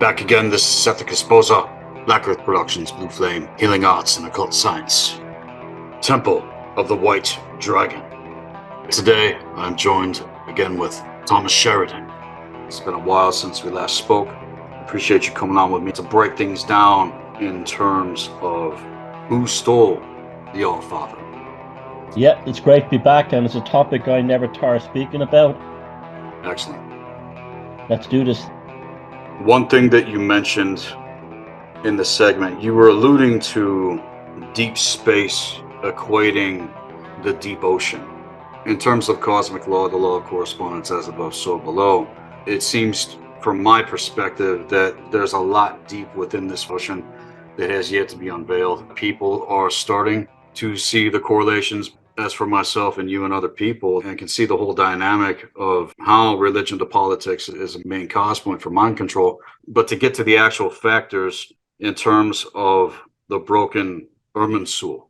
Back again, this is Seth Esposa, Black Earth Productions, Blue Flame, Healing Arts, and Occult Science. Temple of the White Dragon. Today, I'm joined again with Thomas Sheridan. It's been a while since we last spoke. I appreciate you coming on with me to break things down in terms of who stole the All-Father. Yeah, it's great to be back, and it's a topic I never tire speaking about. Excellent. Let's do this. One thing that you mentioned in the segment, you were alluding to deep space equating the deep ocean. In terms of cosmic law, the law of correspondence, as above, so below, it seems from my perspective that there's a lot deep within this ocean that has yet to be unveiled. People are starting to see the correlations, as for myself and you and other people, and can see the whole dynamic of how religion to politics is a main cause point for mind control. But to get to the actual factors in terms of the broken Irminsul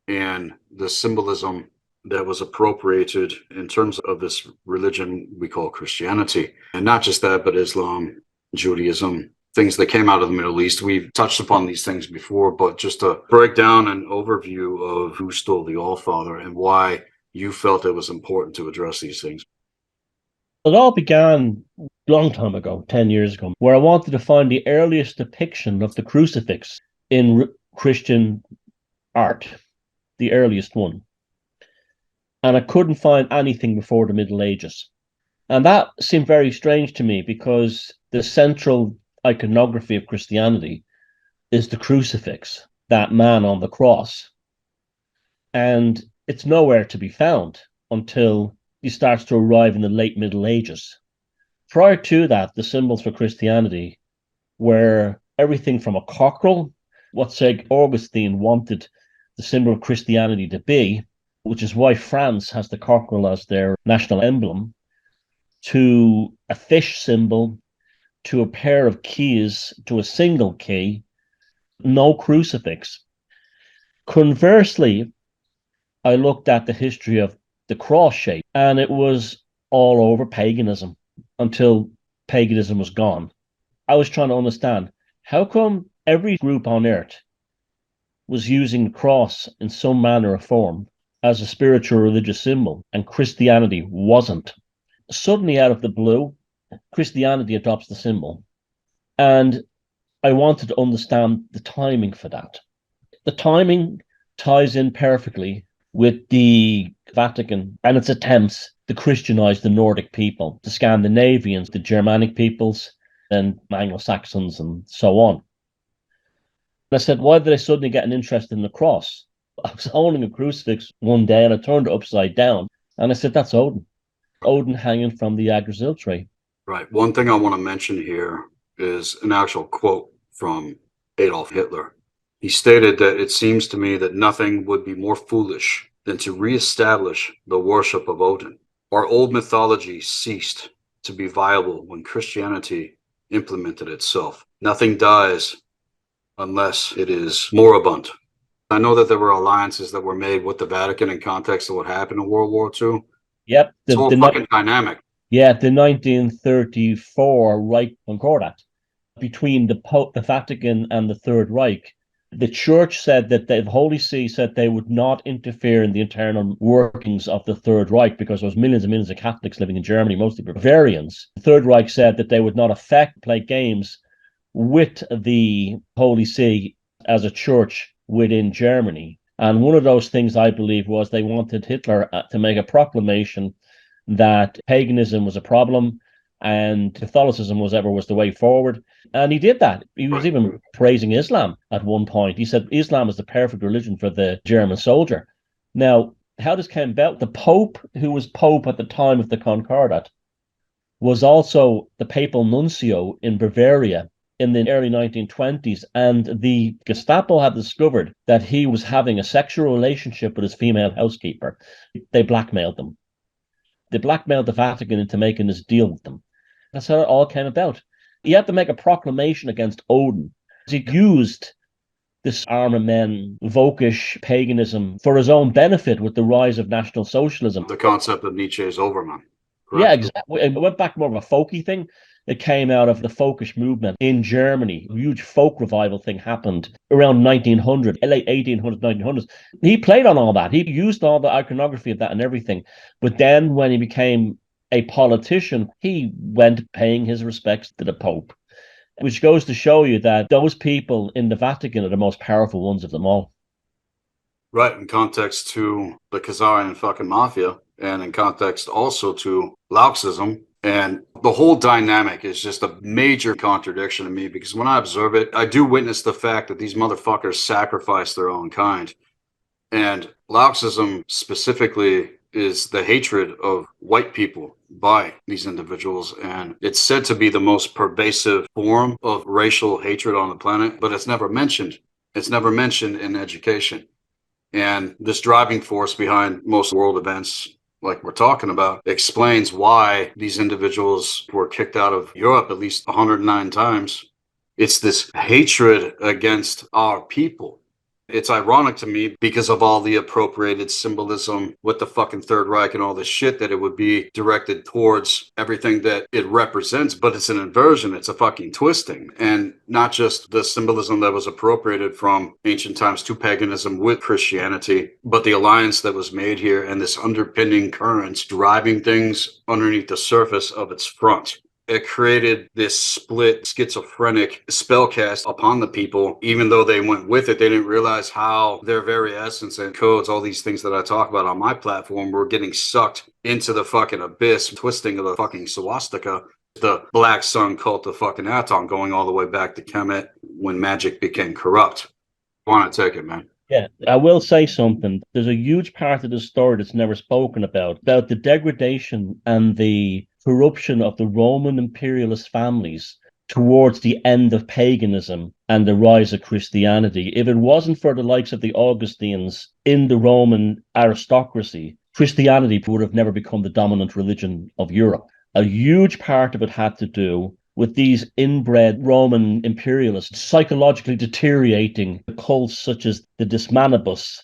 and the symbolism that was appropriated in terms of this religion we call Christianity, and not just that, but Islam, Judaism, things that came out of the Middle East. We've touched upon these things before, but just to break down an overview of who stole the All-Father and why you felt it was important to address these things. It all began a long time ago, 10 years ago, where I wanted to find the earliest depiction of the crucifix in Christian art, the earliest one. And I couldn't find anything before the Middle Ages. And that seemed very strange to me because the central iconography of Christianity is the crucifix, that man on the cross. And it's nowhere to be found until he starts to arrive in the late Middle Ages. Prior to that, the symbols for Christianity were everything from a cockerel, what St. Augustine wanted the symbol of Christianity to be, which is why France has the cockerel as their national emblem, to a fish symbol, to a pair of keys, to a single key, no crucifix. Conversely, I looked at the history of the cross shape, and it was all over paganism until paganism was gone. I was trying to understand, how come every group on earth was using the cross in some manner or form as a spiritual religious symbol, and Christianity wasn't? Suddenly, out of the blue, Christianity adopts the symbol. And I wanted to understand the timing for that. The timing ties in perfectly with the Vatican and its attempts to Christianize the Nordic people, the Scandinavians, the Germanic peoples, and Anglo-Saxons, and so on. And I said, why did I suddenly get an interest in the cross? I was holding a crucifix one day and I turned it upside down. And I said, that's Odin. Odin hanging from the Yggdrasil tree. Right. One thing I want to mention here is an actual quote from Adolf Hitler. He stated that it seems to me that nothing would be more foolish than to reestablish the worship of Odin. Our old mythology ceased to be viable when Christianity implemented itself. Nothing dies unless it is moribund. I know that there were alliances that were made with the Vatican in context of what happened in World War II. Yep. It's all fucking dynamic. Yeah, the 1934 Reich Concordat between the Vatican and the Third Reich. The Church said that the Holy See said they would not interfere in the internal workings of the Third Reich because there was millions and millions of Catholics living in Germany, mostly Bavarians. The Third Reich said that they would not play games with the Holy See as a church within Germany. And one of those things, I believe, was they wanted Hitler to make a proclamation that paganism was a problem and Catholicism was the way forward. And he did that. He was even praising Islam at one point. He said Islam is the perfect religion for the German soldier. Now, how this came about, the Pope, who was Pope at the time of the Concordat, was also the papal nuncio in Bavaria in the early 1920s. And the Gestapo had discovered that he was having a sexual relationship with his female housekeeper. They blackmailed them. They blackmailed the Vatican into making this deal with them. That's how it all came about. He had to make a proclamation against Odin. He used this armament, Völkisch paganism for his own benefit with the rise of National Socialism. The concept of Nietzsche's Overman. Correct? Yeah, exactly. It went back more of a folky thing. It came out of the folkish movement in Germany. A huge folk revival thing happened around 1900, late 1800s, 1900s. He played on all that. He used all the iconography of that and everything. But then when he became a politician, he went paying his respects to the Pope, which goes to show you that those people in the Vatican are the most powerful ones of them all. Right, in context to the Khazarian fucking mafia, and in context also to Lauxism. And the whole dynamic is just a major contradiction to me, because when I observe it, I do witness the fact that these motherfuckers sacrifice their own kind. And Lauxism specifically is the hatred of white people by these individuals. And it's said to be the most pervasive form of racial hatred on the planet, but it's never mentioned. It's never mentioned in education. And this driving force behind most world events, like we're talking about, explains why these individuals were kicked out of Europe at least 109 times. It's this hatred against our people. It's ironic to me, because of all the appropriated symbolism with the fucking Third Reich and all this shit, that it would be directed towards everything that it represents, but it's an inversion. It's a fucking twisting. And not just the symbolism that was appropriated from ancient times to paganism with Christianity, but the alliance that was made here and this underpinning currents driving things underneath the surface of its front. It created this split, schizophrenic spellcast upon the people. Even though they went with it, they didn't realize how their very essence and codes, all these things that I talk about on my platform, were getting sucked into the fucking abyss, twisting of the fucking swastika, the Black Sun cult of fucking Aton, going all the way back to Kemet when magic became corrupt. I want to take it, man. Yeah, I will say something. There's a huge part of the story that's never spoken about the degradation and the corruption of the Roman imperialist families towards the end of paganism and the rise of Christianity. If it wasn't for the likes of the Augustines in the Roman aristocracy, Christianity would have never become the dominant religion of Europe. A huge part of it had to do with these inbred Roman imperialists psychologically deteriorating the cults such as the Dismanibus.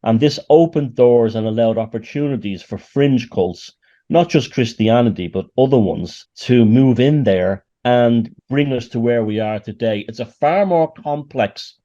And this opened doors and allowed opportunities for fringe cults, not just Christianity, but other ones, to move in there and bring us to where we are today. It's a far more complex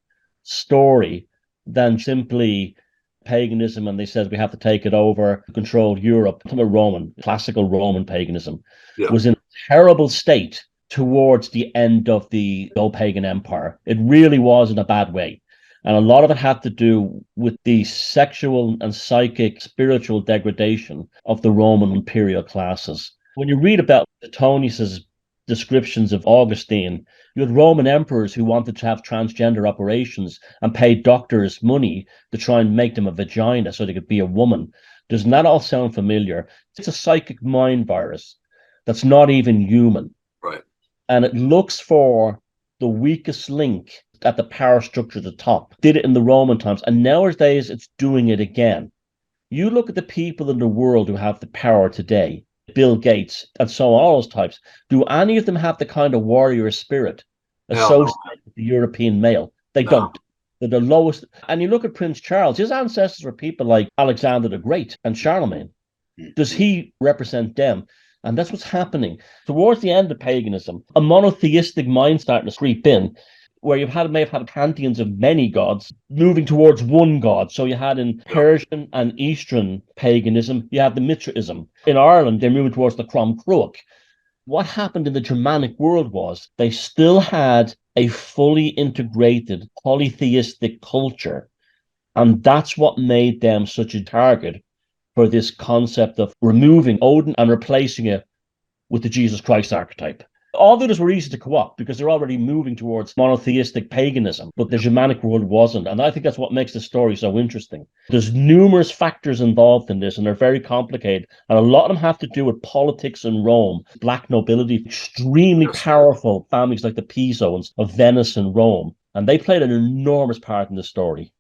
story than simply paganism, and they said we have to take it over, control Europe. Some of Roman, classical Roman paganism, was in a terrible state towards the end of the old pagan empire. It really was in a bad way. And a lot of it had to do with the sexual and psychic, spiritual degradation of the Roman imperial classes. When you read about Suetonius's descriptions of Augustine, you had Roman emperors who wanted to have transgender operations and paid doctors money to try and make them a vagina so they could be a woman. Doesn't that all sound familiar? It's a psychic mind virus that's not even human. Right. And it looks for the weakest link at the power structure at the top. Did it in the Roman times, and nowadays it's doing it again. You look at the people in the world who have the power today, Bill Gates and so on, all those types. Do any of them have the kind of warrior spirit associated with the European male? They don't. They're the lowest. And you look at Prince Charles, his ancestors were people like Alexander the Great and Charlemagne. Does he represent them? And that's what's happening. Towards the end of paganism, a monotheistic mind starting to creep in, where may have had pantheons of many gods moving towards one god. So you had in Persian and Eastern paganism, you had the Mithraism. In Ireland, they're moving towards the Crom Cruach. What happened in the Germanic world was they still had a fully integrated polytheistic culture. And that's what made them such a target for this concept of removing Odin and replacing it with the Jesus Christ archetype. All the others were easy to co-opt because they're already moving towards monotheistic paganism, but the Germanic world wasn't. And I think that's what makes the story so interesting. There's numerous factors involved in this, and they're very complicated. And a lot of them have to do with politics in Rome, black nobility, extremely powerful families like the Pisans of Venice and Rome. And they played an enormous part in the story.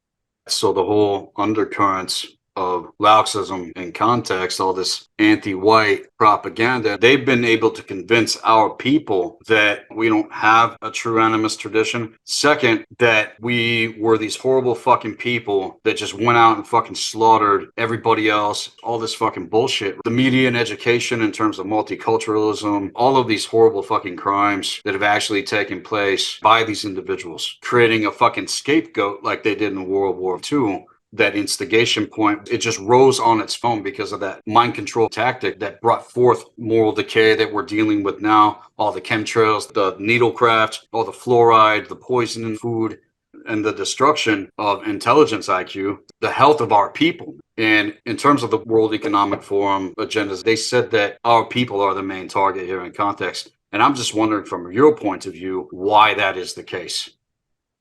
So the whole undercurrents of Laoxism in context, all this anti-white propaganda, they've been able to convince our people that we don't have a true animist tradition. Second, that we were these horrible fucking people that just went out and fucking slaughtered everybody else, all this fucking bullshit. The media and education in terms of multiculturalism, all of these horrible fucking crimes that have actually taken place by these individuals, creating a fucking scapegoat like they did in World War II. That instigation point, it just rose on its own because of that mind control tactic that brought forth moral decay that we're dealing with now. All the chemtrails, the needlecraft, all the fluoride, the poison in food, and the destruction of intelligence IQ, the health of our people. And in terms of the World Economic Forum agendas, they said that our people are the main target here in context. And I'm just wondering from your point of view, why that is the case.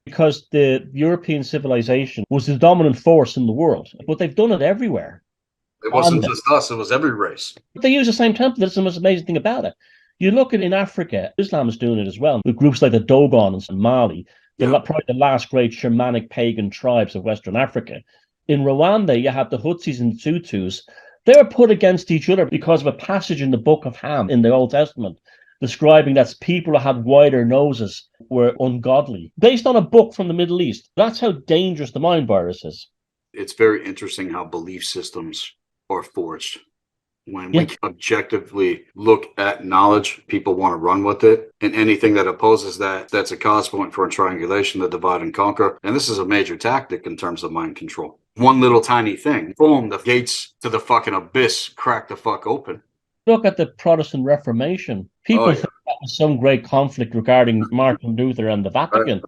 Because the European civilization was the dominant force in the world, but they've done it everywhere. It wasn't just us, it was every race. They use the same template. That's the most amazing thing about it. You look at in Africa, Islam is doing it as well, with groups like the Dogon in Mali, probably the last great shamanic pagan tribes of Western Africa. In Rwanda, you have the Hutsis and Tutsis. They were put against each other because of a passage in the Book of Ham in the Old Testament, describing that people who had wider noses were ungodly, based on a book from the Middle East. That's how dangerous the mind virus is. It's very interesting how belief systems are forged. When we objectively look at knowledge, people want to run with it. And anything that opposes that, that's a cause point for a triangulation, the divide and conquer. And this is a major tactic in terms of mind control. One little tiny thing, boom, the gates to the fucking abyss crack the fuck open. Look at the Protestant Reformation. People think that was some great conflict regarding Martin Luther and the Vatican.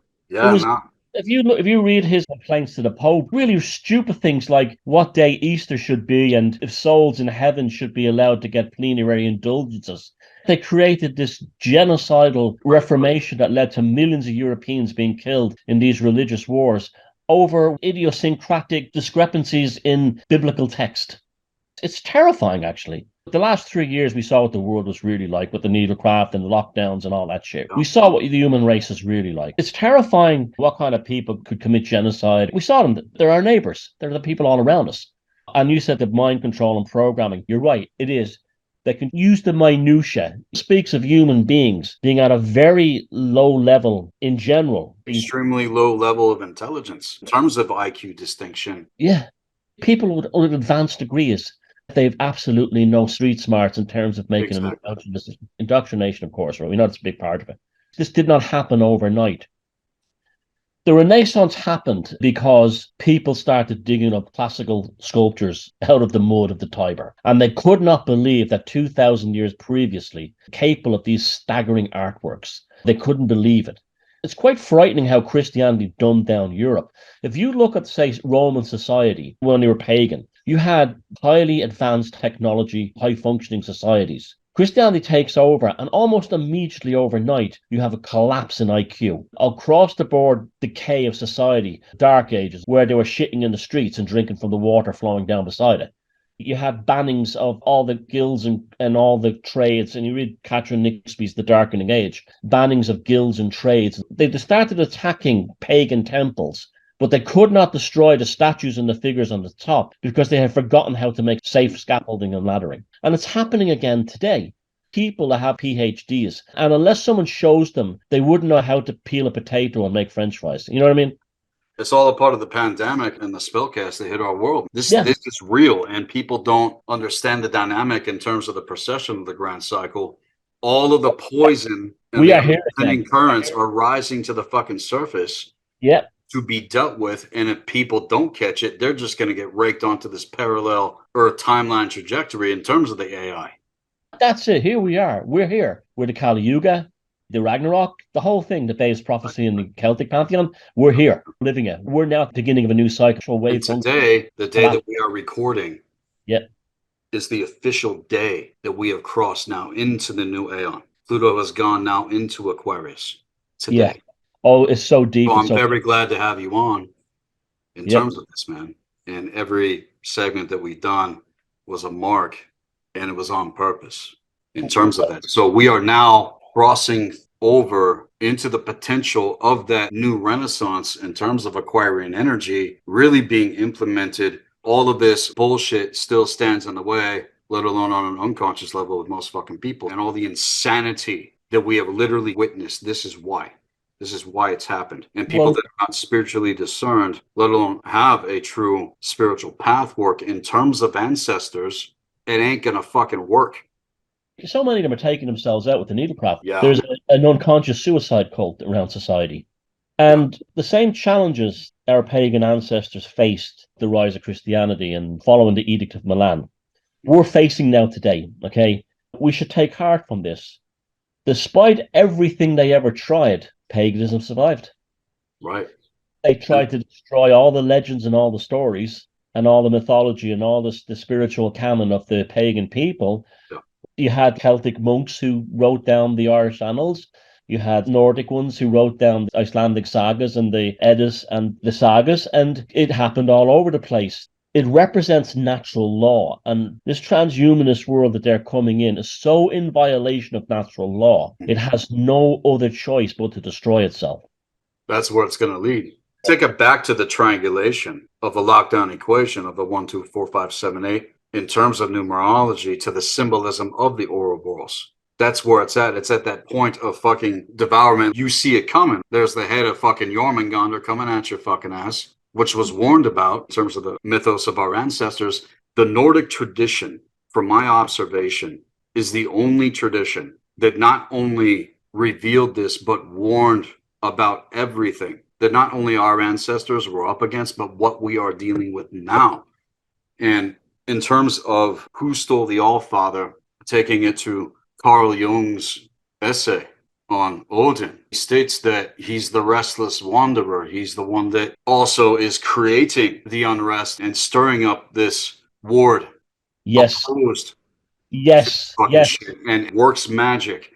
If you read his complaints to the Pope, really stupid things like what day Easter should be and if souls in heaven should be allowed to get plenary indulgences. They created this genocidal reformation that led to millions of Europeans being killed in these religious wars over idiosyncratic discrepancies in biblical text. It's terrifying, actually. The last 3 years, we saw what the world was really like with the needlecraft and the lockdowns and all that shit. We saw what the human race is really like. It's terrifying what kind of people could commit genocide. We saw them. They're our neighbors. They're the people all around us. And you said that mind control and programming. You're right. It is. They can use the minutiae. It speaks of human beings being at a very low level in general. Extremely low level of intelligence in terms of IQ distinction. Yeah. People with advanced degrees. They've absolutely no street smarts in terms of making an indoctrination, of course, right? We know it's a big part of it. This did not happen overnight. The Renaissance happened because people started digging up classical sculptures out of the mud of the Tiber. And they could not believe that 2,000 years previously, capable of these staggering artworks, they couldn't believe it. It's quite frightening how Christianity dumbed down Europe. If you look at, say, Roman society when they were pagan, you had highly advanced technology, high-functioning societies. Christianity takes over, and almost immediately overnight, you have a collapse in IQ. Across-the-board decay of society, Dark Ages, where they were shitting in the streets and drinking from the water flowing down beside it. You had bannings of all the guilds and all the trades, and you read Catherine Nixby's The Darkening Age, bannings of guilds and trades. They started attacking pagan temples, but they could not destroy the statues and the figures on the top because they had forgotten how to make safe scaffolding and laddering. And it's happening again today. People that have PhDs, and unless someone shows them, they wouldn't know how to peel a potato and make French fries. You know what I mean? It's all a part of the pandemic and the spellcast that hit our world. This is real, and people don't understand the dynamic in terms of the precession of the grand cycle. All of the poison and the ascending currents are rising to the fucking surface. Yep. To be dealt with, and if people don't catch it, they're just going to get raked onto this parallel Earth timeline trajectory in terms of the AI. That's it. Here we are. We're here. We're the Kali Yuga, the Ragnarok, the whole thing, the Bayes prophecy in the Celtic pantheon. We're here, living it. We're now at the beginning of a new cycle wave. Today, the day that we are recording, is the official day that we have crossed now into the new Aeon. Pluto has gone now into Aquarius today. Yeah. Oh, it's so deep. So I'm very glad to have you on in terms of this, man. And every segment that we've done was a mark, and it was on purpose in terms of that. So we are now crossing over into the potential of that new renaissance in terms of Aquarian energy really being implemented all of this bullshit still stands in the way, let alone on an unconscious level with most fucking people. And all the insanity that we have literally witnessed, this is why. This is why it's happened. And people that are not spiritually discerned, let alone have a true spiritual path work in terms of ancestors, it ain't gonna fucking work. So many of them are taking themselves out with the needle craft. Yeah. There's an unconscious suicide cult around society. And the same challenges our pagan ancestors faced the rise of Christianity and following the Edict of Milan, we're facing now today, okay? We should take heart from this. Despite everything they ever tried, paganism survived. Right. They tried to destroy all the legends and all the stories and all the mythology and all the spiritual canon of the pagan people. Yeah. You had Celtic monks who wrote down the Irish annals. You had Nordic ones who wrote down the Icelandic sagas and the Eddas and the sagas, and it happened all over the place. It represents natural law, and this transhumanist world that they're coming in is so in violation of natural law. It has no other choice but to destroy itself. That's where it's going to lead. Take it back to the triangulation of the lockdown equation of the 1, 2, 4, 5, 7, 8 in terms of numerology to the symbolism of the Ouroboros. That's where it's at. It's at that point of fucking devourment. You see it coming. There's the head of fucking Jormungandr coming at your fucking ass, which was warned about in terms of the mythos of our ancestors. The Nordic tradition, from my observation, is the only tradition that not only revealed this, but warned about everything that not only our ancestors were up against, but what we are dealing with now. And in terms of who stole the Allfather, taking it to Carl Jung's essay on Odin, he states that he's the restless wanderer. He's the one that also is creating the unrest and stirring up this ward. Yes. Opposed yes. Shit, and works magic.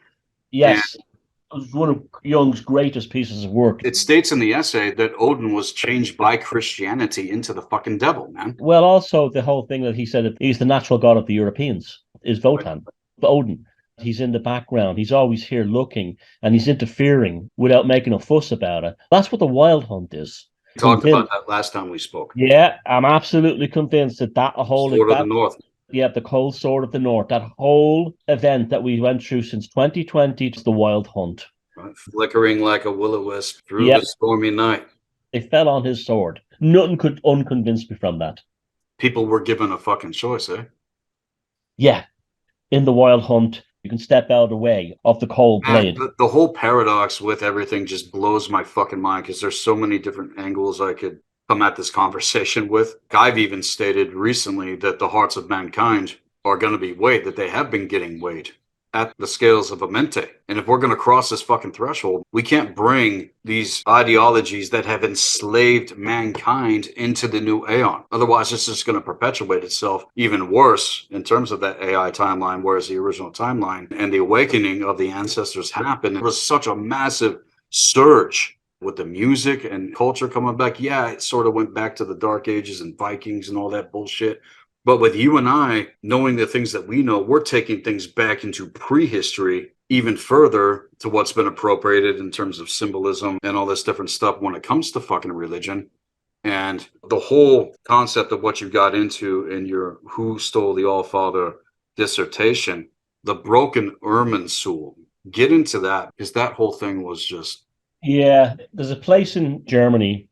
Yes. And it was one of Jung's greatest pieces of work. It states in the essay that Odin was changed by Christianity into the fucking devil, man. Well, also the whole thing that he said that he's the natural god of the Europeans is Wotan, Odin. He's in the background. He's always here looking, and he's interfering without making a fuss about it. That's what the wild hunt is. We talked about that last time we spoke. Yeah, I'm absolutely convinced that whole Sword of the North. Yeah, the cold sword of the North. That whole event that we went through since 2020 is the wild hunt. Right. Flickering like a will-o-wisp through the stormy night. They fell on his sword. Nothing could unconvince me from that. People were given a fucking choice, eh? Yeah. In the wild hunt, you can step out of the way of the cold blade. The whole paradox with everything just blows my fucking mind because there's so many different angles I could come at this conversation with. I've even stated recently that the hearts of mankind are going to be weighed, that they have been getting weighed at the scales of Amente. And if we're going to cross this fucking threshold, we can't bring these ideologies that have enslaved mankind into the new Aeon. Otherwise, it's just going to perpetuate itself even worse in terms of that AI timeline, whereas the original timeline and the awakening of the ancestors happened. It was such a massive surge with the music and culture coming back. Yeah, it sort of went back to the Dark Ages and Vikings and all that bullshit. But with you and I knowing the things that we know, we're taking things back into prehistory even further to what's been appropriated in terms of symbolism and all this different stuff when it comes to fucking religion. And the whole concept of what you got into in your Who Stole the Allfather dissertation, the broken Irminsul, get into that because that whole thing was just... Yeah, there's a place in Germany.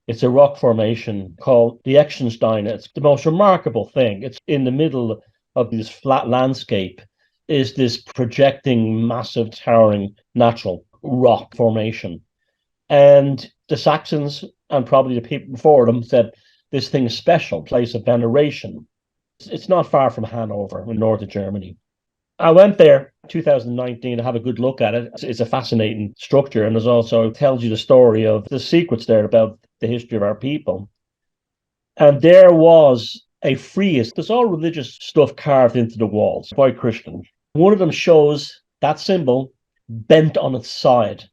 It's a rock formation called the Echsenstein. It's the most remarkable thing. It's in the middle of this flat landscape is this projecting, massive, towering, natural rock formation. And the Saxons and probably the people before them said this thing is special, place of veneration. It's not far from Hanover in northern Germany. I went there 2019 to have a good look at it. It's a fascinating structure, and it also tells you the story of the secrets there about the history of our people. And there was a frieze. There's all religious stuff carved into the walls, quite Christian. One of them shows that symbol bent on its side,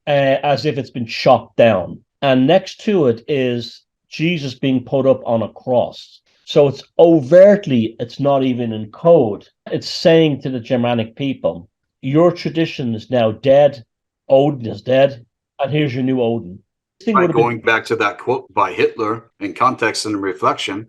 as if it's been chopped down. And next to it is Jesus being put up on a cross. So it's overtly, it's not even in code. It's saying to the Germanic people, your tradition is now dead, Odin is dead, and here's your new Odin. thing By would have been going back to that quote by Hitler, in context and reflection,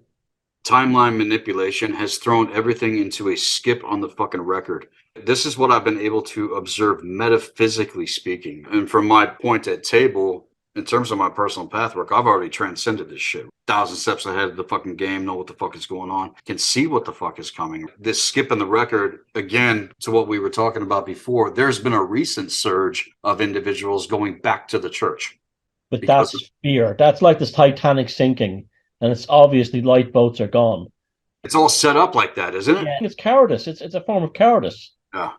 timeline manipulation has thrown everything into a skip on the fucking record. This is what I've been able to observe metaphysically speaking. And from my point at table, in terms of my personal path work, I've already transcended this shit. 1,000 steps ahead of the fucking game, know what the fuck is going on, can see what the fuck is coming. This skip in the record, again, to what we were talking about before, there's been a recent surge of individuals going back to the church. but that's fear. That's like this Titanic sinking, and it's obviously lifeboats are gone. It's all set up like that, isn't it? Yeah, it's cowardice. It's a form of cowardice. Yeah.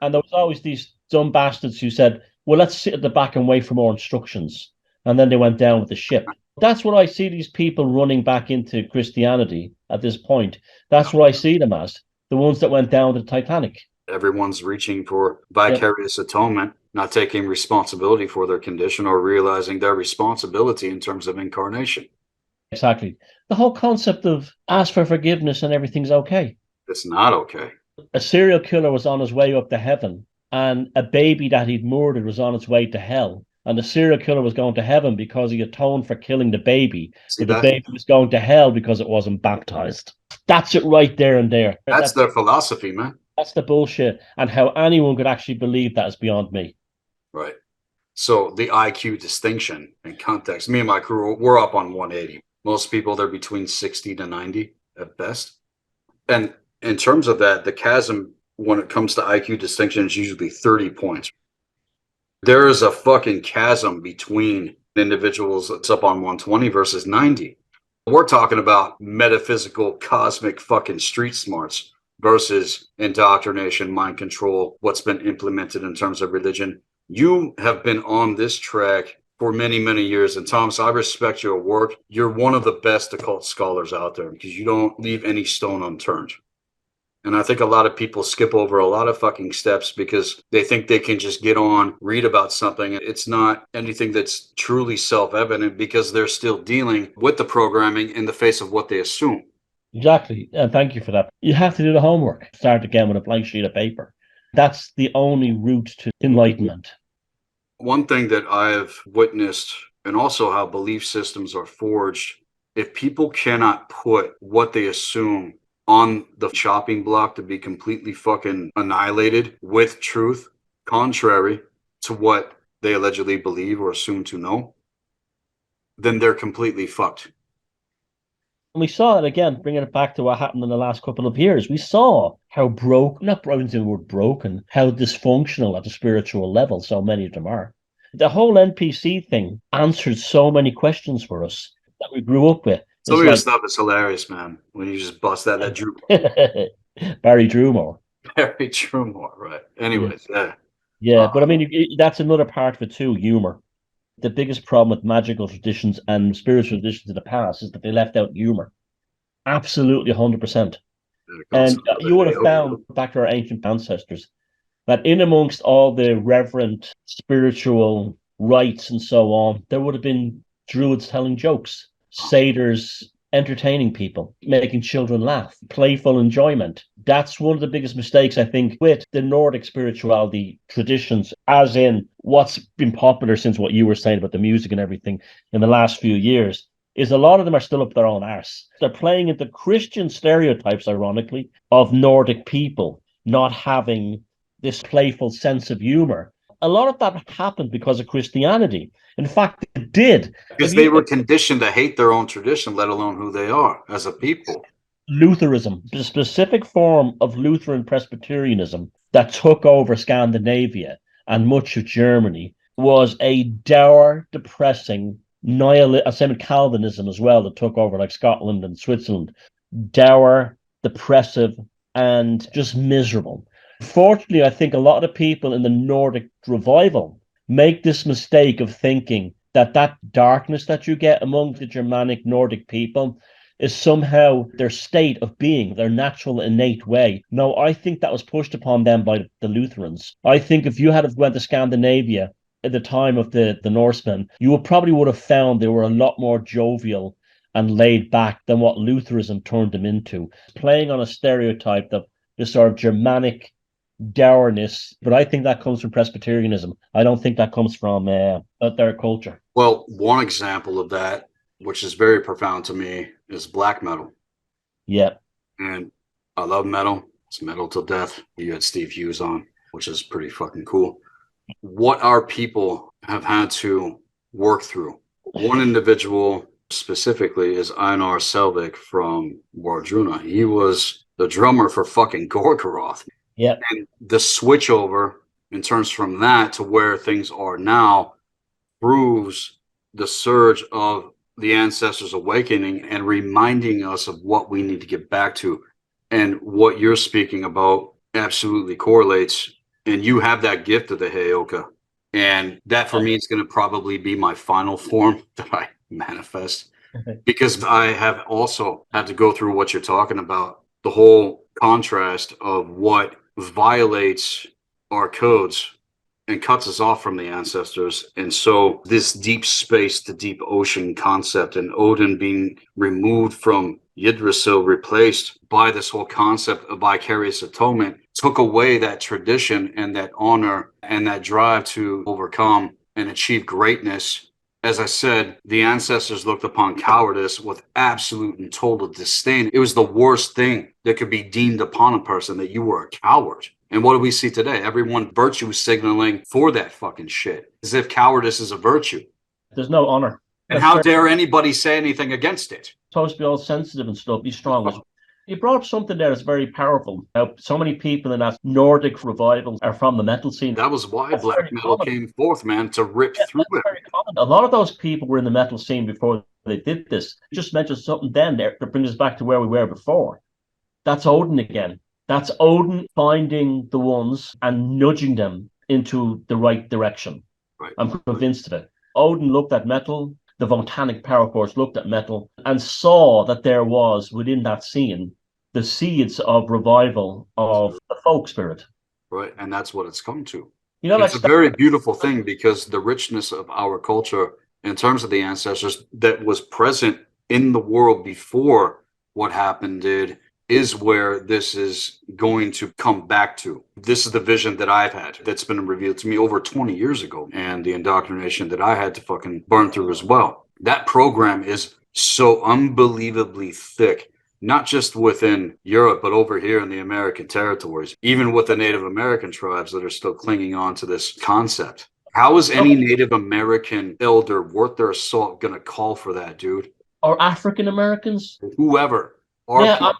And there was always these dumb bastards who said, well, let's sit at the back and wait for more instructions. And then they went down with the ship. That's what I see these people running back into Christianity at this point. That's what I see them as, the ones that went down with the Titanic. Everyone's reaching for vicarious atonement, not taking responsibility for their condition or realizing their responsibility in terms of incarnation. Exactly. The whole concept of ask for forgiveness and everything's okay. It's not okay. A serial killer was on his way up to heaven, and a baby that he'd murdered was on its way to hell. And the serial killer was going to heaven because he atoned for killing the baby. But the baby was going to hell because it wasn't baptized. That's it right there and there. That's their philosophy, man. That's the bullshit. And how anyone could actually believe that is beyond me. Right. So the IQ distinction and context, me and my crew, we're up on 180. Most people, they're between 60 to 90 at best. And in terms of that, the chasm, when it comes to IQ distinction, is usually 30 points. There is a fucking chasm between individuals that's up on 120 versus 90. We're talking about metaphysical, cosmic fucking street smarts versus indoctrination, mind control, what's been implemented in terms of religion. You have been on this track for many, many years. And Thomas, I respect your work. You're one of the best occult scholars out there because you don't leave any stone unturned. And I think a lot of people skip over a lot of fucking steps because they think they can just get on, read about something. It's not anything that's truly self-evident because they're still dealing with the programming in the face of what they assume. Exactly. And thank you for that. You have to do the homework. Start again with a blank sheet of paper. That's the only route to enlightenment. One thing that I've witnessed, and also how belief systems are forged, if people cannot put what they assume on the chopping block to be completely fucking annihilated with truth, contrary to what they allegedly believe or assume to know, then they're completely fucked. And we saw it again, bringing it back to what happened in the last couple of years. We saw how not broken, the word broken, how dysfunctional at the spiritual level so many of them are. The whole NPC thing answered so many questions for us that we grew up with. Some of your stuff is hilarious, man. When you just bust that Drew. Barry Drewmore. Barry Drewmore, right. Anyways, yeah. But I mean, that's another part of it too, humor. The biggest problem with magical traditions and spiritual traditions in the past is that they left out humor. Absolutely 100%. And you would have found, back to our ancient ancestors, that in amongst all the reverent spiritual rites and so on, there would have been druids telling jokes, satyrs entertaining people, making children laugh, playful enjoyment. That's one of the biggest mistakes, I think, with the Nordic spirituality traditions, as in what's been popular since what you were saying about the music and everything in the last few years, is a lot of them are still up their own arse. They're playing into Christian stereotypes, ironically, of Nordic people not having this playful sense of humor. A lot of that happened because of Christianity. In fact, it did. Because they were conditioned to hate their own tradition, let alone who they are as a people. Lutheranism, the specific form of Lutheran Presbyterianism that took over Scandinavia and much of Germany, was a dour, depressing, nihilist, Calvinism as well, that took over like Scotland and Switzerland. Dour, depressive, and just miserable. Fortunately, I think a lot of people in the Nordic revival make this mistake of thinking that darkness that you get among the Germanic Nordic people is somehow their state of being, their natural innate way. No, I think that was pushed upon them by the Lutherans. I think if you had went to Scandinavia at the time of the Norsemen, you probably would have found they were a lot more jovial and laid back than what Lutheranism turned them into, playing on a stereotype that the sort of Germanic dourness, but I think that comes from Presbyterianism. I don't think that comes from their culture. Well, one example of that, which is very profound to me, is black metal. Yeah. And I love metal. It's metal till death. You had Steve Hughes on, which is pretty fucking cool. What our people have had to work through. One individual specifically is Einar Selvik from Wardruna. He was the drummer for fucking Gorgoroth. Yeah. And the switch over in terms from that to where things are now proves the surge of the ancestors awakening and reminding us of what we need to get back to. And what you're speaking about absolutely correlates. And you have that gift of the Heyoka. And that for me is going to probably be my final form that I manifest. Because I have also had to go through what you're talking about, the whole contrast of what violates our codes and cuts us off from the ancestors. And so this deep space to deep ocean concept and Odin being removed from Yggdrasil, replaced by this whole concept of vicarious atonement, took away that tradition and that honor and that drive to overcome and achieve greatness. As I said, the ancestors looked upon cowardice with absolute and total disdain. It was the worst thing that could be deemed upon a person, that you were a coward. And what do we see today? Everyone virtue signaling for that fucking shit, as if cowardice is a virtue. There's no honor. And how dare anybody say anything against it? Supposed to be all sensitive and stuff, be strong. You brought up something there that's very powerful. So many people in that Nordic revival are from the metal scene. That was why black metal came forth, man, to rip through it. A lot of those people were in the metal scene before they did this. You just mentioned something then there that brings us back to where we were before. That's Odin again. That's Odin finding the ones and nudging them into the right direction. Right. I'm convinced of it. Odin looked at metal, the Volcanic Power Force looked at metal and saw that there was within that scene the seeds of revival of the folk spirit. Right. And that's what it's come to. You know, it's a very beautiful thing, because the richness of our culture in terms of the ancestors that was present in the world before what happened did is where this is going to come back to. This is the vision that I've had that's been revealed to me over 20 years ago, and the indoctrination that I had to fucking burn through as well. That program is so unbelievably thick, not just within Europe, but over here in the American territories, even with the Native American tribes that are still clinging on to this concept. How is any Native American elder worth their salt going to call for that, dude? Or African Americans? Whoever. Man.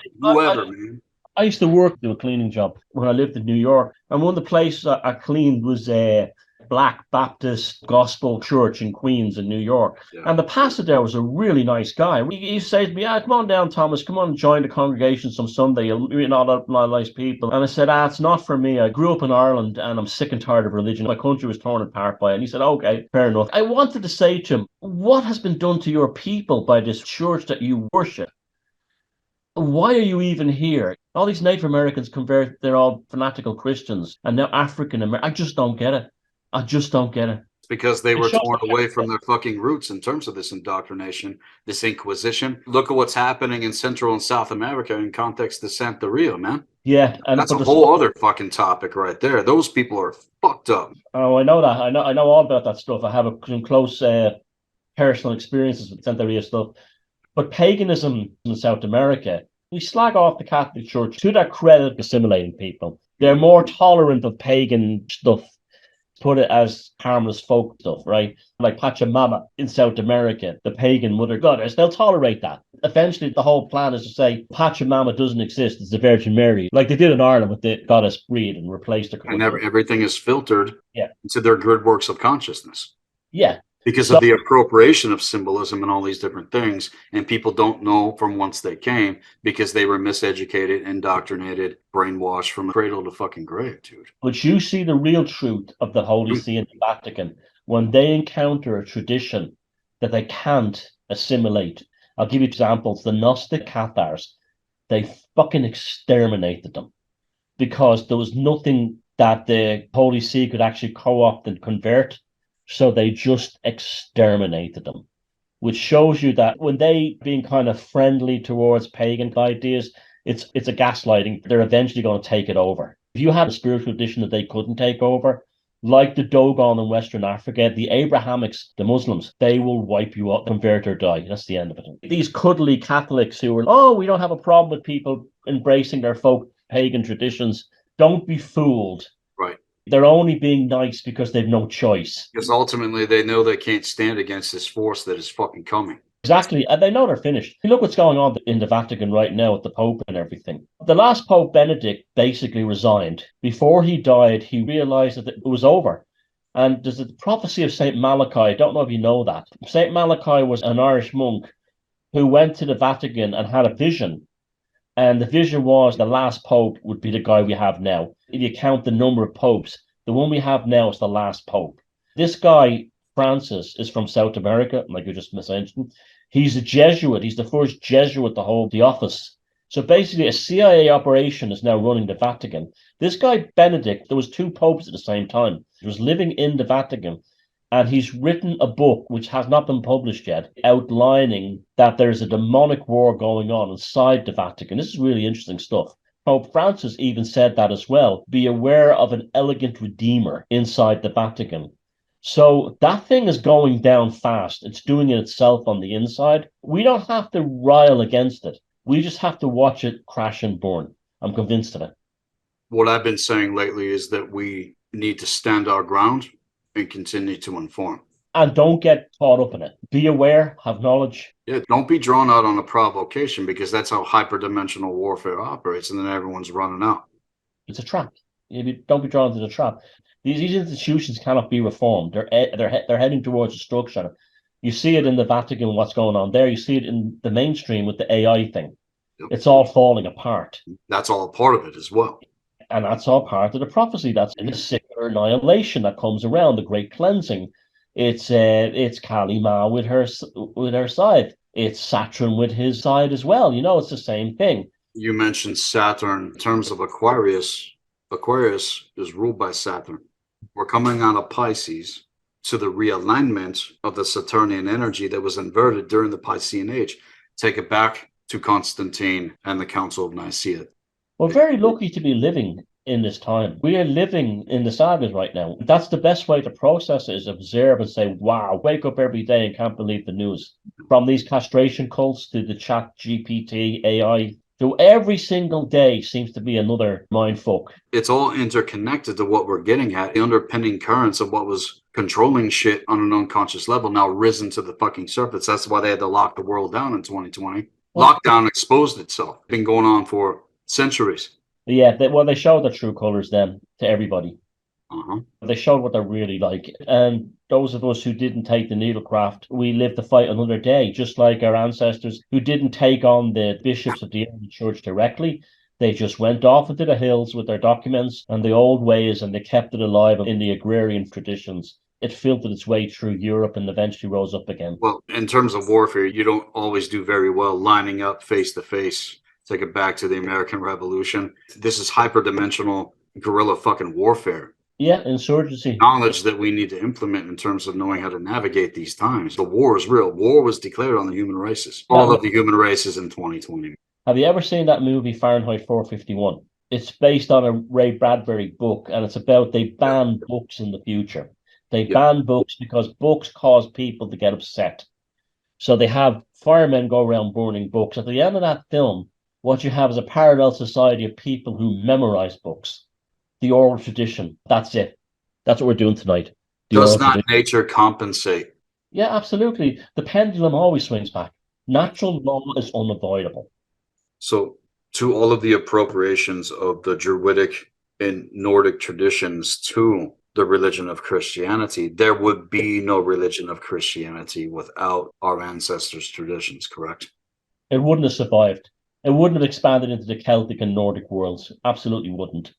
I used to work do a cleaning job when I lived in New York, and one of the places I cleaned was a Black Baptist Gospel Church in Queens in New York. Yeah. And the pastor there was a really nice guy. He said to me, come on down, Thomas, come on and join the congregation some Sunday. You'll meet a lot of nice people. And I said, it's not for me. I grew up in Ireland and I'm sick and tired of religion. My country was torn apart by it. And he said, okay, fair enough. I wanted to say to him, what has been done to your people by this church that you worship? Why are you even here? All these Native Americans convert, they're all fanatical Christians. And now African Americans, I just don't get it. It's because they were torn away from their fucking roots in terms of this indoctrination, this Inquisition. Look at what's happening in Central and South America in context of Santeria, man. Yeah. And that's a whole other fucking topic right there. Those people are fucked up. Oh, I know that. I know all about that stuff. I have some close personal experiences with Santeria stuff. But paganism in South America, we slag off the Catholic Church to their credit, assimilating people. They're more tolerant of pagan stuff, put it as harmless folk stuff, right? Like Pachamama in South America, the pagan mother goddess, they'll tolerate that. Eventually, the whole plan is to say Pachamama doesn't exist, it's the Virgin Mary, like they did in Ireland with the goddess Breed and replaced her. And everything is filtered into their good works of consciousness. Yeah. Because of the appropriation of symbolism and all these different things. And people don't know from whence they came because they were miseducated, indoctrinated, brainwashed from cradle to fucking grave, dude. But you see the real truth of the Holy See and the Vatican when they encounter a tradition that they can't assimilate. I'll give you examples. The Gnostic Cathars, they fucking exterminated them because there was nothing that the Holy See could actually co-opt and convert. So they just exterminated them, which shows you that when they being kind of friendly towards pagan ideas, it's a gaslighting. They're eventually going to take it over. If you had a spiritual tradition that they couldn't take over, like the Dogon in Western Africa, the Abrahamics, the Muslims, they will wipe you out, convert or die. That's the end of it. These cuddly Catholics who are, oh, we don't have a problem with people embracing their folk pagan traditions. Don't be fooled. Right. They're only being nice because they've no choice. Because ultimately they know they can't stand against this force that is fucking coming. Exactly. And they know they're finished. Look what's going on in the Vatican right now with the Pope and everything. The last Pope, Benedict, basically resigned. Before he died, he realized that it was over. And there's the prophecy of St. Malachi. I don't know if you know that. St. Malachi was an Irish monk who went to the Vatican and had a vision. And the vision was the last Pope would be the guy we have now. If you count the number of popes, the one we have now is the last Pope. This guy, Francis, is from South America, like you just mentioned. He's a Jesuit. He's the first Jesuit to hold the office. So basically, a CIA operation is now running the Vatican. This guy, Benedict, there was two popes at the same time. He was living in the Vatican, and he's written a book, which has not been published yet, outlining that there's a demonic war going on inside the Vatican. This is really interesting stuff. Pope Francis even said that as well. Be aware of an elegant redeemer inside the Vatican. So that thing is going down fast. It's doing it itself on the inside. We don't have to rile against it. We just have to watch it crash and burn. I'm convinced of it. What I've been saying lately is that we need to stand our ground and continue to inform. And don't get caught up in it. Be aware, have knowledge. Yeah, don't be drawn out on a provocation, because that's how hyperdimensional warfare operates, and then everyone's running out. It's a trap. Don't be drawn into the trap. These institutions cannot be reformed. They're heading towards destruction. You see it in the Vatican, what's going on there. You see it in the mainstream with the AI thing. Yep. It's all falling apart. That's all part of it as well. And that's all part of the prophecy. That's in the secular annihilation that comes around, the great cleansing. It's Kali Ma with her side. It's Saturn with his side as well. You know, it's the same thing. You mentioned Saturn in terms of Aquarius. Aquarius is ruled by Saturn. We're coming out of Pisces to the realignment of the Saturnian energy that was inverted during the Piscean age. Take it back to Constantine and the Council of Nicaea. We're very lucky to be living in this time. We are living in the sagas right now. That's the best way to process it, is observe and say, wow, wake up every day and can't believe the news. From these castration cults to the chat GPT, AI, so every single day seems to be another mindfuck. It's all interconnected to what we're getting at. The underpinning currents of what was controlling shit on an unconscious level now risen to the fucking surface. That's why they had to lock the world down in 2020. Lockdown exposed itself. It's been going on for centuries. Yeah, they showed their true colors then to everybody. They showed what they're really like. And those of us who didn't take the needlecraft, we lived to fight another day, just like our ancestors who didn't take on the bishops of the early church directly. They just went off into the hills with their documents and the old ways, and they kept it alive in the agrarian traditions. It filtered its way through Europe and eventually rose up again. Well, in terms of warfare, you don't always do very well lining up face to face. Take it back to the American Revolution. This is hyperdimensional guerrilla fucking warfare. Yeah, insurgency. Knowledge that we need to implement in terms of knowing how to navigate these times. The war is real. War was declared on the human races. All of the human races in 2020. Have you ever seen that movie Fahrenheit 451? It's based on a Ray Bradbury book, and it's about they ban books in the future. They ban books because books cause people to get upset. So they have firemen go around burning books. At the end of that film, what you have is a parallel society of people who memorize books. The oral tradition. That's it. That's what we're doing tonight. Does not nature compensate? Yeah, absolutely. The pendulum always swings back. Natural law is unavoidable. So, to all of the appropriations of the Druidic and Nordic traditions to the religion of Christianity, there would be no religion of Christianity without our ancestors' traditions, correct? It wouldn't have survived. It wouldn't have expanded into the Celtic and Nordic worlds. Absolutely wouldn't.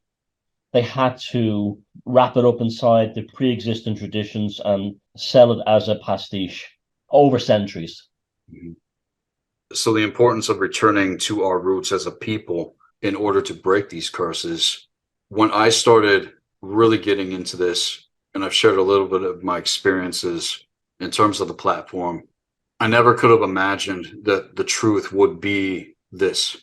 They had to wrap it up inside the pre-existing traditions and sell it as a pastiche over centuries. Mm-hmm. So the importance of returning to our roots as a people in order to break these curses. When I started really getting into this, and I've shared a little bit of my experiences in terms of the platform, I never could have imagined that the truth would be this.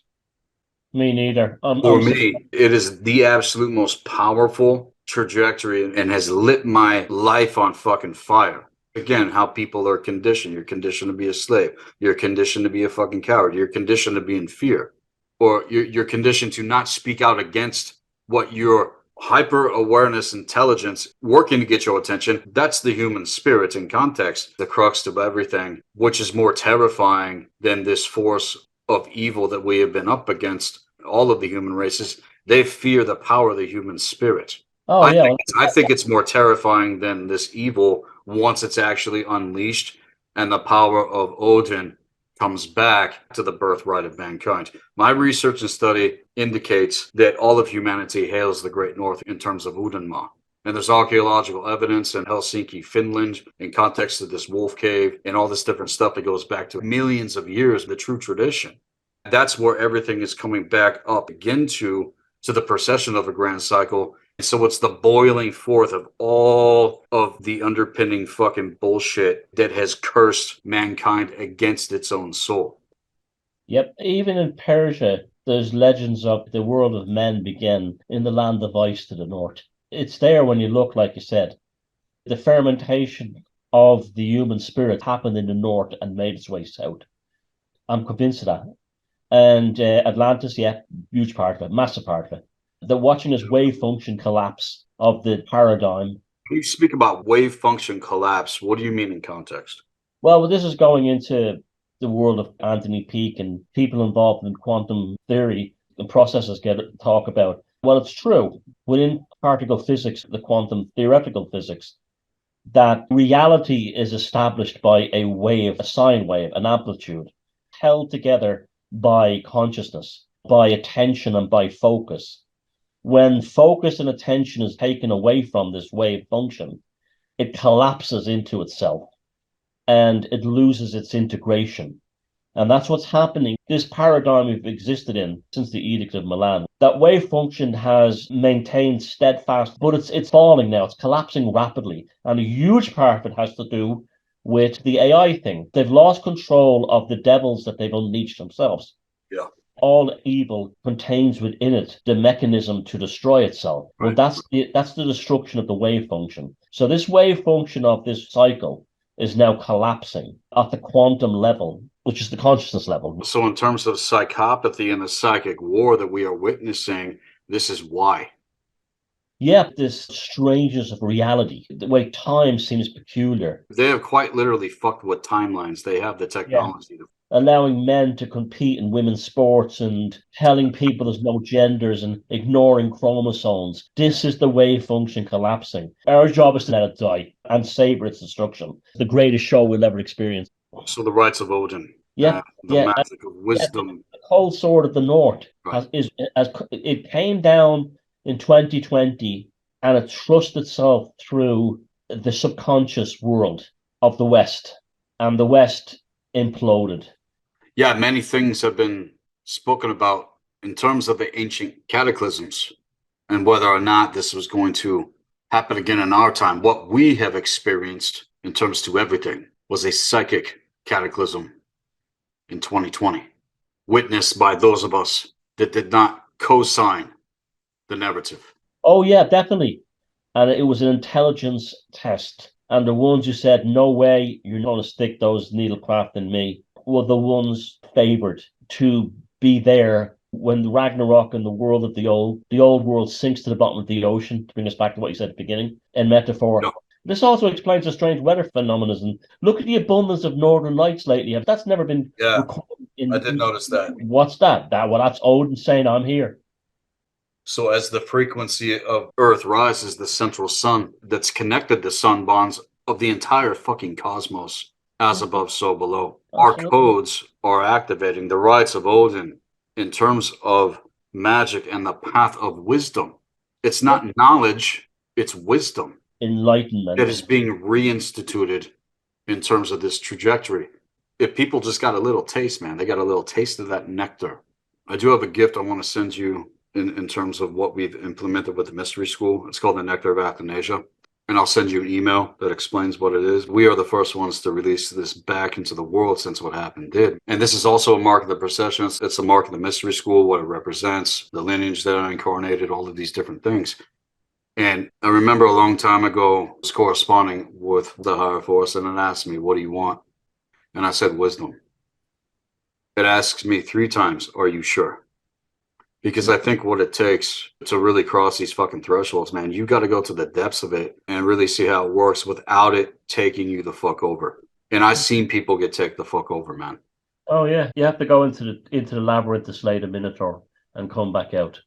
Me neither. For I'm me, it is the absolute most powerful trajectory and has lit my life on fucking fire. Again, how people are conditioned. You're conditioned to be a slave. You're conditioned to be a fucking coward. You're conditioned to be in fear. Or you're conditioned to not speak out against what your hyper awareness intelligence working to get your attention. That's the human spirit in context, the crux of everything, which is more terrifying than this force of evil that we have been up against, all of the human races. They fear the power of the human spirit. Oh I yeah, think, I think it's more terrifying than this evil once it's actually unleashed and the power of Odin comes back to the birthright of mankind. My research and study indicates that all of humanity hails the Great North in terms of Udenma. And there's archaeological evidence in Helsinki, Finland, in context of this wolf cave and all this different stuff that goes back to millions of years, the true tradition. That's where everything is coming back up again to the procession of a grand cycle. And so it's the boiling forth of all of the underpinning fucking bullshit that has cursed mankind against its own soul. yep. Even in Persia, there's legends of the world of men began in the land of ice to the north. It's there when you look, like you said. The fermentation of the human spirit happened in the north and made its way south. I'm convinced of that. And Atlantis, yeah, huge part of it, massive part of it. They're watching this wave function collapse of the paradigm. When you speak about wave function collapse, what do you mean in context? Well, this is going into the world of Anthony Peake and people involved in quantum theory and processes get talk about. Well, it's true within particle physics, the quantum theoretical physics, that reality is established by a wave, a sine wave, an amplitude, held together by consciousness, by attention, and by focus. When focus and attention is taken away from this wave function, it collapses into itself and it loses its integration. And that's what's happening. This paradigm we've existed in since the Edict of Milan, that wave function has maintained steadfast, but it's falling now. It's collapsing rapidly. And a huge part of it has to do with the AI thing. They've lost control of the devils that they've unleashed themselves. Yeah. All evil contains within it the mechanism to destroy itself. Well, Right. that's the destruction of the wave function. So this wave function of this cycle is now collapsing at the quantum level, which is the consciousness level. So, in terms of psychopathy and the psychic war that we are witnessing, this is why. Yeah, this strangeness of reality, the way time seems peculiar. They have quite literally fucked with timelines. They have the Yeah. technology to. Allowing men to compete in women's sports and telling people there's no genders and ignoring chromosomes. This is the wave function collapsing. Our job is to let it die and savor its destruction. The greatest show we'll ever experience. So, the rights of Odin, Yeah, the yeah. magic of wisdom. The cold sword of the North Right. it came down in 2020 and it thrust itself through the subconscious world of the West, and the West imploded. Yeah, many things have been spoken about in terms of the ancient cataclysms and whether or not this was going to happen again in our time. What we have experienced in terms to everything was a psychic cataclysm in 2020, witnessed by those of us that did not co-sign the narrative. Oh yeah, definitely. And it was an intelligence test. And the ones who said, no way, you're not going to stick those needlecraft in me, were the ones favored to be there when Ragnarok and the world of the old world sinks to the bottom of the ocean, to bring us back to what you said at the beginning, in metaphor. No. This also explains the strange weather phenomenon. Look at the abundance of northern lights lately. That's never been recorded I did notice that. What's that? Well, that's Odin saying, I'm here. So as the frequency of Earth rises, the central sun that's connected to sun bonds of the entire fucking cosmos, as above, so below. Our codes are activating the rights of Odin in terms of magic and the path of wisdom. It's not knowledge, it's wisdom. Enlightenment. That is being reinstituted in terms of this trajectory. If people just got a little taste, man, they got a little taste of that nectar. I do have a gift I want to send you in terms of what we've implemented with the mystery school. It's called the Nectar of Athanasia. and I'll send you an email that explains what it is. We are the first ones to release this back into the world since what happened did. And this is also a mark of the procession. It's a mark of the mystery school, what it represents, the lineage that I incarnated, all of these different things. And I remember a long time ago, I was corresponding with the higher force, and it asked me, what do you want? And I said, wisdom. It asks me 3 times, are you sure? Because I think what it takes to really cross these fucking thresholds, man, you got to go to the depths of it and really see how it works without it taking you the fuck over. And I've seen people get taken the fuck over, man. Oh yeah, you have to go into the labyrinth to slay the Minotaur and come back out.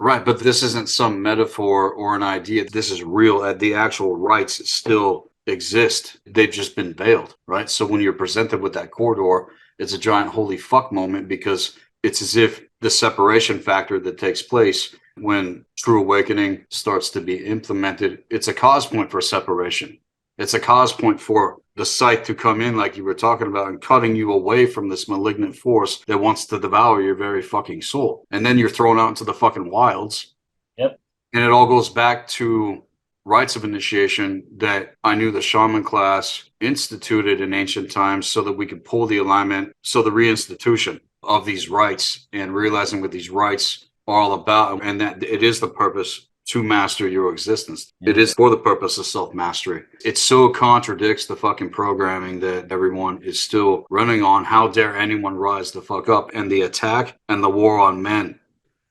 Right, but this isn't some metaphor or an idea. This is real. The actual rights still exist. They've just been veiled, right? So when you're presented with that corridor, it's a giant holy fuck moment, because it's as if the separation factor that takes place when true awakening starts to be implemented, it's a cause point for separation. It's a cause point for the scythe to come in, like you were talking about, and cutting you away from this malignant force that wants to devour your very fucking soul. And then you're thrown out into the fucking wilds. Yep. And it all goes back to rites of initiation that I knew the shaman class instituted in ancient times so that we could pull the alignment. So the reinstitution of these rites and realizing what these rites are all about, and that it is the purpose to master your existence. Yeah. It is for the purpose of self-mastery. It so contradicts the fucking programming that everyone is still running on. How dare anyone rise the fuck up? And the attack and the war on men.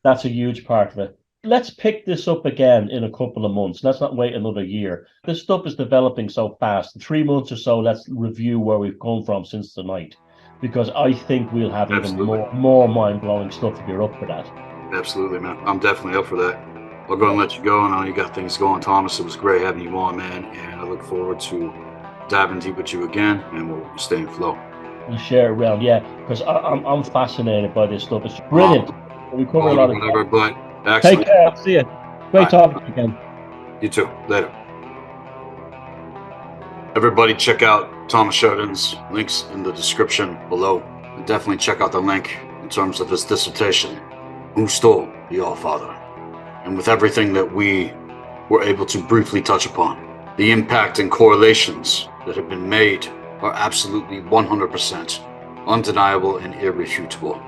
That's a huge part of it. Let's pick this up again in a couple of months. Let's not wait another year. This stuff is developing so fast. In 3 months or so, let's review where we've come from since tonight, because I think we'll have even more mind-blowing stuff if you're up for that. Absolutely, man. I'm definitely up for that. I'll go and let you go. I know you got things going, Thomas. It was great having you on, man. And I look forward to diving deep with you again, and we'll stay in flow. We'll share it around, yeah, because I'm fascinated by this stuff. It's brilliant. We cover a lot of whatever, but excellent. Take care. I'll see you. Great talking to you again. You too. Later. Everybody check out Thomas Sheridan's links in the description below. And definitely check out the link in terms of his dissertation, Who Stole the All-Father? And with everything that we were able to briefly touch upon, the impact and correlations that have been made are absolutely 100% undeniable and irrefutable.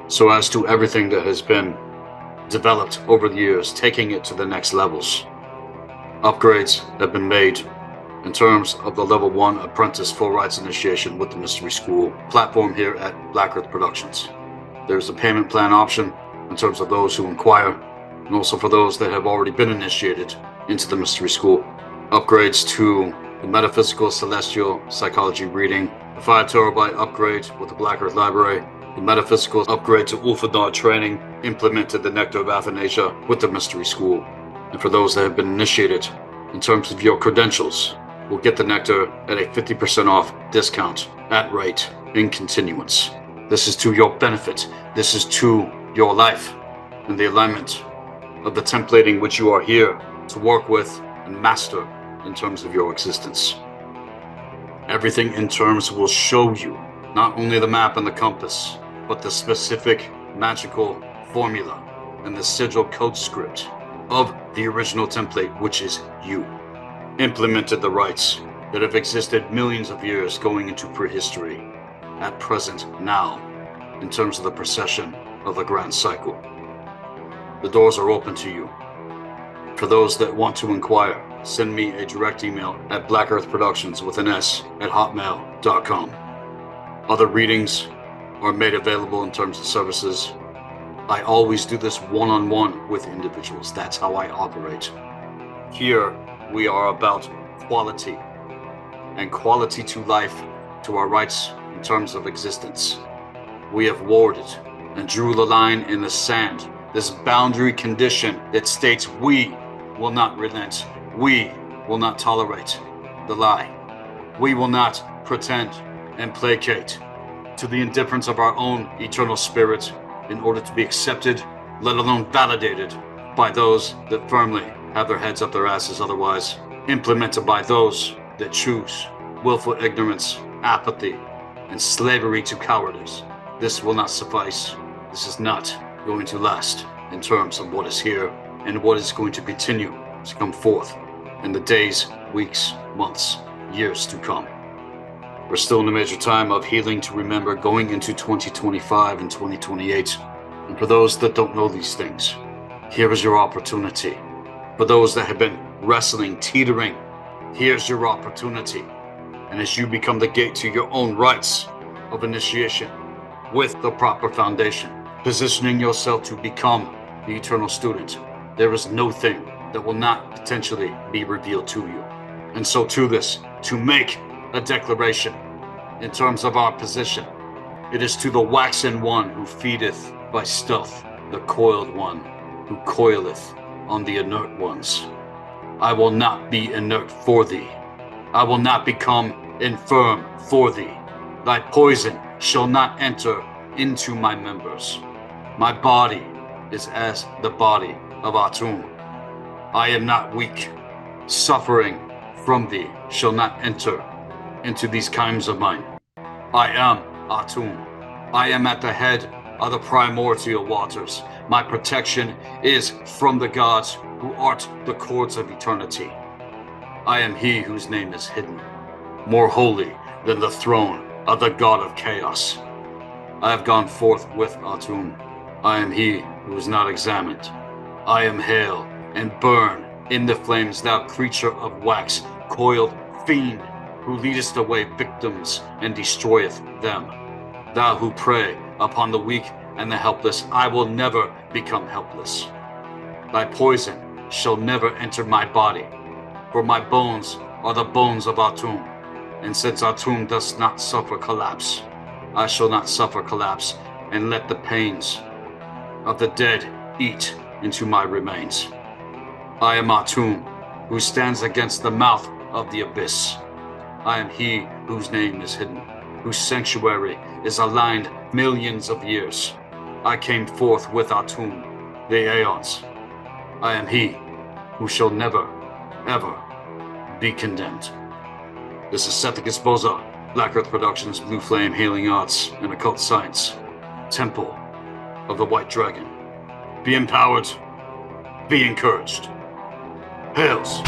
So as to everything that has been developed over the years, taking it to the next levels, upgrades have been made in terms of the level 1 apprentice full rights initiation with the Mystery School platform here at Black Earth Productions. There's a payment plan option in terms of those who inquire, and also for those that have already been initiated into the Mystery School. Upgrades to the Metaphysical Celestial Psychology reading, the 5 terabyte upgrade with the Black Earth Library, the Metaphysical upgrade to Ulfadar training, implemented the Nectar of Athanasia with the Mystery School. And for those that have been initiated, in terms of your credentials, we'll get the Nectar at a 50% off discount at rate in continuance. This is to your benefit. This is to your life and the alignment of the templating which you are here to work with and master in terms of your existence. Everything in terms will show you not only the map and the compass, but the specific magical formula and the sigil code script of the original template, which is you. Implemented the rites that have existed millions of years going into prehistory, at present now, in terms of the procession of the grand cycle. The doors are open to you. For those that want to inquire, send me a direct email at blackearthproductions with an S at hotmail.com. Other readings are made available in terms of services. I always do this one-on-one with individuals. That's how I operate. Here, we are about quality and quality to life, to our rights in terms of existence. We have warded and drew the line in the sand, this boundary condition that states we will not relent. We will not tolerate the lie. We will not pretend and placate to the indifference of our own eternal spirit in order to be accepted, let alone validated by those that firmly have their heads up their asses otherwise, implemented by those that choose willful ignorance, apathy, and slavery to cowardice. This will not suffice. This is not going to last in terms of what is here and what is going to continue to come forth in the days, weeks, months, years to come. We're still in a major time of healing to remember going into 2025 and 2028. And for those that don't know these things, here is your opportunity. For those that have been wrestling, teetering, here's your opportunity. And as you become the gate to your own rites of initiation with the proper foundation, positioning yourself to become the eternal student, there is no thing that will not potentially be revealed to you. And so to this, to make a declaration in terms of our position, it is to the waxen one who feedeth by stealth, the coiled one who coileth on the inert ones. I will not be inert for thee. I will not become infirm for thee. Thy poison shall not enter into my members. My body is as the body of Atum. I am not weak. Suffering from thee shall not enter into these chimes of mine. I am Atum. I am at the head of the primordial waters. My protection is from the gods who art the cords of eternity. I am he whose name is hidden, more holy than the throne of the god of chaos. I have gone forth with Atum. I am he who is not examined. I am hail and burn in the flames, thou creature of wax, coiled fiend, who leadest away victims and destroyeth them. Thou who prey upon the weak and the helpless, I will never become helpless. Thy poison shall never enter my body, for my bones are the bones of Atum. And since Atum does not suffer collapse, I shall not suffer collapse, and let the pains of the dead eat into my remains. I am Atum, who stands against the mouth of the abyss. I am he whose name is hidden, whose sanctuary is aligned millions of years. I came forth with Atum, the aeons. I am he who shall never, ever be condemned. This is Seth Exposa, Black Earth Productions, Blue Flame, Healing Arts, and Occult Science, Temple of the White Dragon. Be empowered, be encouraged. Hails!